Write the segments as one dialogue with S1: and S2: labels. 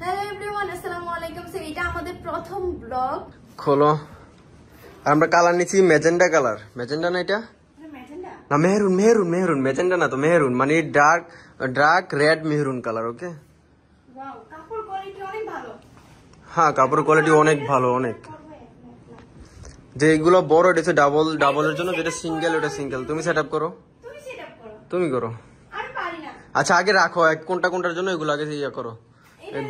S1: Hello everyone আসসালামু আলাইকুম। So এটা আমাদের প্রথম ব্লগ।
S2: খোলো। আর আমরা কালার নিছি ম্যাজেন্ডা কালার। ম্যাজেন্ডা না এটা?
S1: ম্যাজেন্ডা
S2: না মেহরুন মেহরুন মেহরুন ম্যাজেন্ডা না তো মেহরুন মানে dark red Mehrun colour. Okay
S1: wow, কাপড় কোয়ালিটি অনেক ভালো।
S2: হ্যাঁ কাপড় কোয়ালিটি অনেক ভালো অনেক। যেগুলো বড় এটা ডাবলের জন্য, যেটা সিঙ্গেল ওটা সিঙ্গেল। তুমি সেটআপ করো,
S1: তুমি সেটআপ করো।
S2: তুমি করো।
S1: আমি পারি না।
S2: আচ্ছা আগে রাখো কোনটার জন্য এগুলো আগে ইয়ে করো।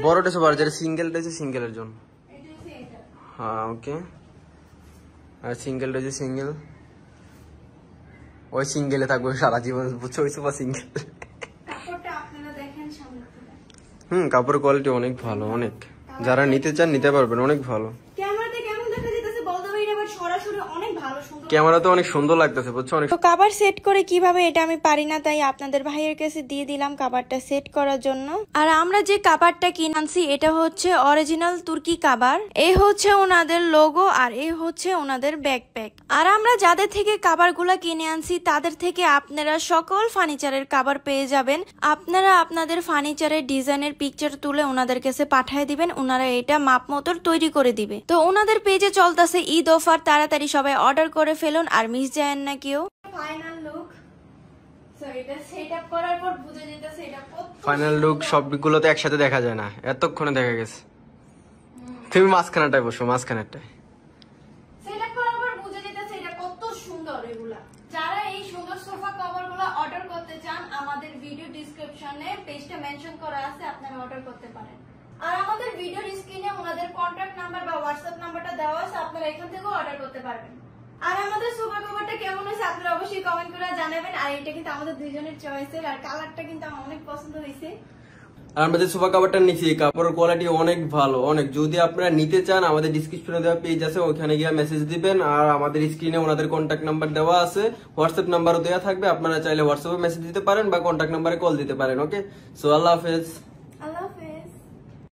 S2: বড়টা সবার যেটা সিঙ্গেলটা হচ্ছে সিঙ্গেলের জন্য।
S1: এটা হচ্ছে এটা।
S2: হ্যাঁ ওকে। আর সিঙ্গেলটা হচ্ছে সিঙ্গেল, ওই সিঙ্গেলে থাকবে সারা জীবন, বুঝছো? ওই সুপার সিঙ্গেল।
S1: কাপড়টা আপনারা দেখেন সামনে থেকে।
S2: কাপড়ের কোয়ালিটি অনেক ভালো অনেক। যারা নিতে চান নিতে পারবেন, অনেক ভালো।
S1: ক্যামেরাতে কেমন দেখা যাচ্ছে বলতে পারি না, বাট সরাসরি অনেক ভালো সুন্দর।
S2: ক্যামেরাতে অনেক সুন্দর লাগতেছে, বুঝছো? অনেক।
S3: তো কভার সেট করে কিভাবে এটা আমি পারি না, তাই আপনাদের ভাইয়ের কাছে দিয়ে দিলাম কভারটা সেট করার জন্য। আর আমরা যে কভারটা কিনে আনছি এটা হচ্ছে অরিজিনাল তুর্কি কভার। এই হচ্ছে ওনাদের লোগো আর এই হচ্ছে ওনাদের ব্যাকপ্যাক। আর আমরা যাদের থেকে কভারগুলো কিনে আনছি তাদের থেকে আপনারা সকল ফার্নিচারের কভার পেয়ে যাবেন। আপনারা আপনাদের ফার্নিচারের ডিজাইনের পিকচার তুলে ওনাদের কাছে পাঠিয়ে দিবেন, ওনারা এটা মাপ মতো তৈরি করে দিবে। তো ওনাদের পেজে চলতেছে ঈদ অফার, তাড়াতাড়ি সবাই অর্ডার করে ফেলুন আর মিস যায় না কেউ।
S1: Final look. সো এটা সেটআপ করার পর বুঝে যেতেছে এটা কত
S2: ফাইনাল লুক সবগুলোতে একসাথে দেখা যায় না, এতক্ষণে দেখা গেছে। তুমি মাঝখানেটায় বসো, মাঝখানেরটায়।
S1: সেটআপ করার পর বুঝে যেতেছে এটা কত সুন্দর। এগুলা যারা এই সুন্দর সোফা কভারগুলো অর্ডার করতে চান, আমাদের ভিডিও ডেসক্রিপশনে পেজটা মেনশন করা আছে, আপনারা অর্ডার করতে পারেন। আর আমাদের ভিডিও স্ক্রিনে ওনাদের কন্টাক্ট নাম্বার বা হোয়াটসঅ্যাপ নাম্বারটা দেওয়া আছে, আপনারা এখান থেকেও অর্ডার করতে পারবেন। আর আমাদের সোফা কভারটা কেমন হয়েছে আপনারা অবশ্যই কমেন্ট করে জানাবেন। আর এটা কিন্তু আমাদের দুইজনের চয়েসের, আর কালারটা কিন্তু আমার অনেক পছন্দ হয়েছে।
S2: আর আমাদের সোফা কাভারটা নিচ্ছি, কাপড়ের কোয়ালিটি অনেক ভালো অনেক। যদি আপনারা নিতে চান আমাদের ডিসক্রিপশনে দেওয়া পেজ আছে, ওখানে গিয়ে মেসেজ দিবেন। আর আমাদের স্ক্রিনে ওনাদের কন্ট্যাক্ট নাম্বার দেওয়া আছে, হোয়াটসঅ্যাপ নাম্বারও দেওয়া থাকবে। আপনারা চাইলে হোয়াটসঅ্যাপে মেসেজ দিতে পারেন বা কন্ট্যাক্ট নাম্বারে কল দিতে পারেন। ওকে, সো আল্লাহ হাফেজ।